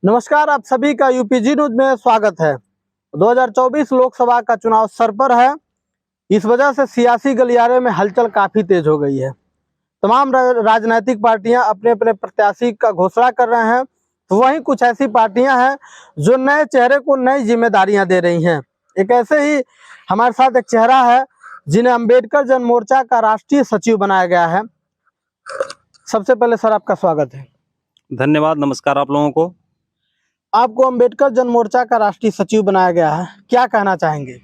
नमस्कार, आप सभी का यूपीजी न्यूज में स्वागत है। 2024 लोकसभा का चुनाव सर पर है। इस वजह से सियासी गलियारे में हलचल काफी तेज हो गई है। तमाम राजनीतिक पार्टियां अपने अपने प्रत्याशी का घोषणा कर रहे हैं, तो वहीं कुछ ऐसी पार्टियां हैं जो नए चेहरे को नई जिम्मेदारियां दे रही हैं। एक ऐसे ही हमारे साथ एक चेहरा है जिन्हें अंबेडकर जन मोर्चा का राष्ट्रीय सचिव बनाया गया है। सबसे पहले सर आपका स्वागत है। धन्यवाद। नमस्कार आप लोगों को। आपको अंबेडकर जन मोर्चा का राष्ट्रीय सचिव बनाया गया है, क्या कहना चाहेंगे?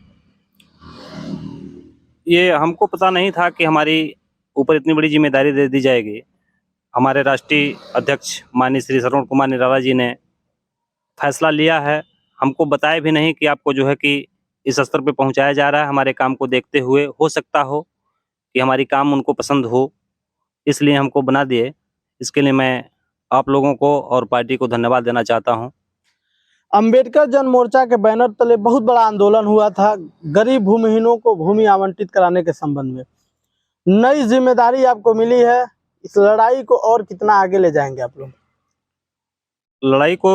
ये हमको पता नहीं था कि हमारी ऊपर इतनी बड़ी जिम्मेदारी दे दी जाएगी। हमारे राष्ट्रीय अध्यक्ष माननीय श्री श्रवण कुमार निराला जी ने फैसला लिया है। हमको बताया भी नहीं कि आपको जो है कि इस स्तर पे पहुंचाया जा रहा है। हमारे काम को देखते हुए हो सकता हो कि हमारी काम उनको पसंद हो, इसलिए हमको बना दिए। इसके लिए मैं आप लोगों को और पार्टी को धन्यवाद देना चाहता हूँ। अंबेडकर जन मोर्चा के बैनर तले बहुत बड़ा आंदोलन हुआ था गरीब भूमिहीनों को भूमि आवंटित कराने के संबंध में। नई जिम्मेदारी आपको मिली है, इस लड़ाई को और कितना आगे ले जाएंगे आप लोग? लड़ाई को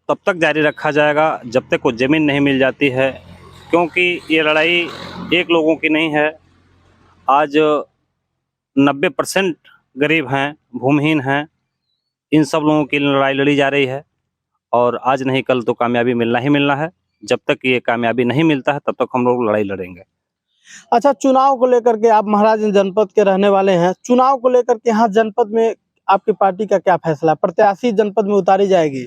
तब तक जारी रखा जाएगा जब तक वो ज़मीन नहीं मिल जाती है, क्योंकि ये लड़ाई एक लोगों की नहीं है। आज 90% गरीब हैं, भूमिहीन हैं। इन सब लोगों की लड़ाई लड़ी जा रही है और आज नहीं कल तो कामयाबी मिलना ही मिलना है। जब तक ये कामयाबी नहीं मिलता है तब तक हम लोग लड़ाई लड़ेंगे। अच्छा, चुनाव को लेकर के आप महाराजगंज जनपद के रहने वाले हैं। चुनाव को लेकर के यहाँ जनपद में आपकी पार्टी का क्या फैसला? प्रत्याशी जनपद में उतारी जाएगी?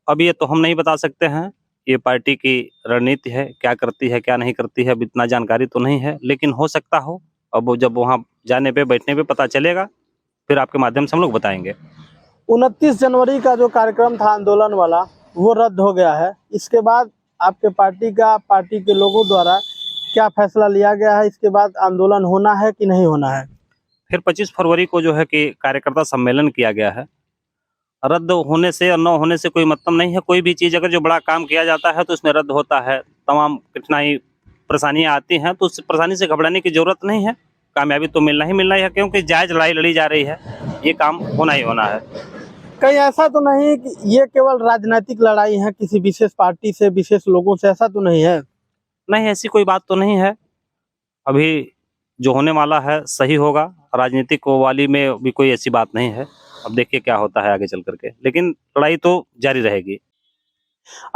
अब ये तो हम नहीं बता सकते हैं, ये पार्टी की रणनीति है, क्या करती है क्या नहीं करती है, अब इतना जानकारी तो नहीं है, लेकिन हो सकता हो। अब वो जब वहाँ जाने पे बैठने पे पता चलेगा, फिर आपके माध्यम से हम लोग बताएंगे। 29 जनवरी का जो कार्यक्रम था आंदोलन वाला, वो रद्द हो गया है। इसके बाद आपके पार्टी के लोगों द्वारा क्या फैसला लिया गया है? इसके बाद आंदोलन होना है कि नहीं होना है? फिर 25 फरवरी को जो है कि कार्यकर्ता सम्मेलन किया गया है। रद्द होने से और न होने से कोई मतलब नहीं है। कोई भी चीज़ अगर जो बड़ा काम किया जाता है तो उसमें रद्द होता है, तमाम कठिनाई परेशानियाँ आती हैं, तो उस परेशानी से घबराने की ज़रूरत नहीं है। कामयाबी तो मिलना ही मिलना ही है, क्योंकि जायज़ लड़ाई लड़ी जा रही है, ये काम होना ही होना है। कहीं ऐसा तो नहीं कि ये केवल राजनीतिक लड़ाई है किसी विशेष पार्टी से, विशेष लोगों से, ऐसा तो नहीं है? नहीं, ऐसी कोई बात तो नहीं है। अभी जो होने वाला है सही होगा। राजनीतिक वाली में भी कोई ऐसी बात नहीं है। अब देखिए क्या होता है आगे चल करके, लेकिन लड़ाई तो जारी रहेगी।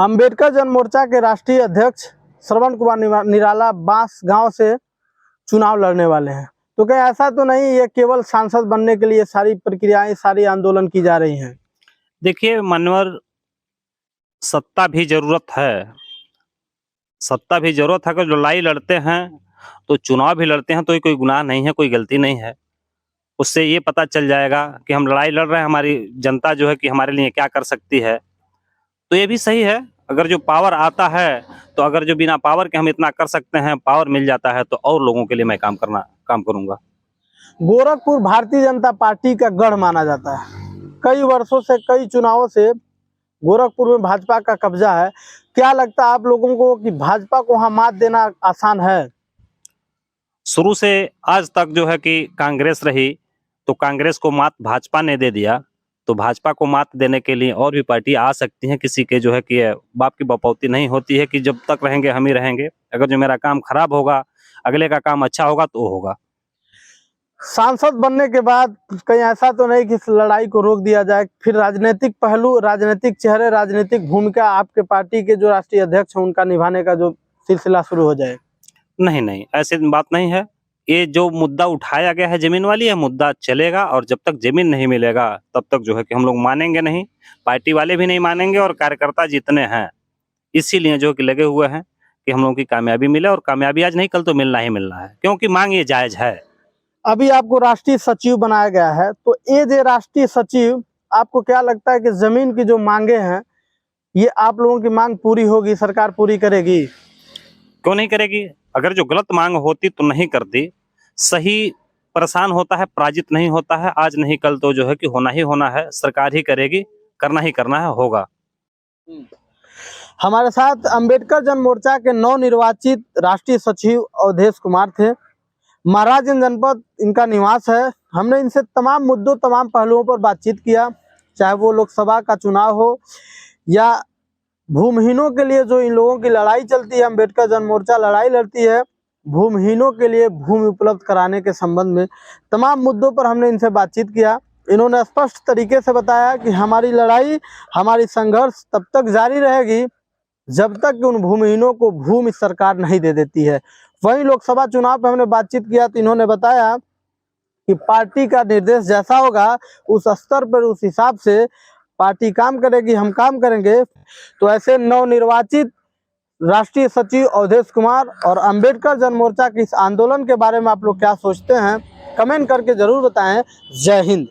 अंबेडकर जन मोर्चा के राष्ट्रीय अध्यक्ष श्रवण कुमार निराला बांस गांव से चुनाव लड़ने वाले हैं, तो क्या ऐसा तो नहीं ये केवल सांसद बनने के लिए सारी प्रक्रियाएं, सारी आंदोलन की जा रही हैं? देखिए मान्यवर, सत्ता भी जरूरत है। सत्ता भी जरूरत है। अगर लड़ाई लड़ते हैं तो चुनाव भी लड़ते हैं तो ये कोई गुनाह नहीं है, कोई गलती नहीं है। उससे ये पता चल जाएगा कि हम लड़ाई लड़ रहे हैं, हमारी जनता जो है कि हमारे लिए क्या कर सकती है। तो ये भी सही है। अगर जो पावर आता है, तो अगर जो बिना पावर के हम इतना कर सकते हैं, पावर मिल जाता है, तो और लोगों के लिए मैं काम करूंगा। गोरखपुर भारतीय जनता पार्टी का गढ़ माना जाता है। कई वर्षों से, कई चुनावों से गोरखपुर में भाजपा का कब्जा है। क्या लगता है आप लोगों को कि भाजपा को वहां मात देना आसान है? शुरू से आज तक जो है कि कांग्रेस रही, तो कांग्रेस को मात भाजपा ने दे दिया। तो भाजपा को मात देने के लिए और भी पार्टी आ सकती हैं। किसी के जो है कि बाप की बपौती नहीं होती है कि जब तक रहेंगे हम ही रहेंगे। अगर जो मेरा काम खराब होगा, अगले का काम अच्छा होगा तो होगा। सांसद बनने के बाद कहीं ऐसा तो नहीं कि इस लड़ाई को रोक दिया जाए? फिर राजनीतिक पहलू, राजनीतिक चेहरे, राजनीतिक भूमिका आपके पार्टी के जो राष्ट्रीय अध्यक्ष हैं उनका निभाने का जो सिलसिला शुरू हो जाए? नहीं, ऐसी बात नहीं है। ये जो मुद्दा उठाया गया है जमीन वाली, यह मुद्दा चलेगा और जब तक जमीन नहीं मिलेगा तब तक जो है कि हम लोग मानेंगे नहीं। पार्टी वाले भी नहीं मानेंगे और कार्यकर्ता जितने हैं इसीलिए जो कि लगे हुए हैं कि हम लोगों की कामयाबी मिले, और कामयाबी आज नहीं कल तो मिलना ही मिलना है, क्योंकि मांग ये जायज है। अभी आपको राष्ट्रीय सचिव बनाया गया है, तो एज ए राष्ट्रीय सचिव आपको क्या लगता है कि जमीन की जो मांगे हैं, ये आप लोगों की मांग पूरी होगी, सरकार पूरी करेगी? क्यों नहीं करेगी? अगर जो गलत मांग होती तो नहीं करती। सही परेशान होता है, पराजित नहीं होता है। आज नहीं कल तो जो है कि होना ही होना है। सरकार ही करेगी, करना ही करना है, होगा। हमारे साथ अंबेडकर जन मोर्चा के नवनिर्वाचित राष्ट्रीय सचिव अवधेश कुमार थे। महाराजगंज जनपद इनका निवास है। हमने इनसे तमाम मुद्दों, तमाम पहलुओं पर बातचीत किया, चाहे वो लोकसभा का चुनाव हो या भूमिहीनों के लिए जो इन लोगों की लड़ाई चलती है, अम्बेडकर जन मोर्चा लड़ाई लड़ती है भूमिहीनों के लिए भूमि उपलब्ध कराने के संबंध में, तमाम मुद्दों पर हमने इनसे बातचीत किया। इन्होंने स्पष्ट तरीके से बताया कि हमारी लड़ाई, हमारी संघर्ष तब तक जारी रहेगी जब तक कि उन भूमिहीनों को भूमि सरकार नहीं दे देती है। वहीं लोकसभा चुनाव पर हमने बातचीत किया तो इन्होंने बताया कि पार्टी का निर्देश जैसा होगा उस स्तर पर, उस हिसाब से पार्टी काम करेगी, हम काम करेंगे। तो ऐसे नवनिर्वाचित राष्ट्रीय सचिव अवधेश कुमार और अम्बेडकर जन मोर्चा के इस आंदोलन के बारे में आप लोग क्या सोचते हैं, कमेंट करके जरूर बताएं। जय हिंद।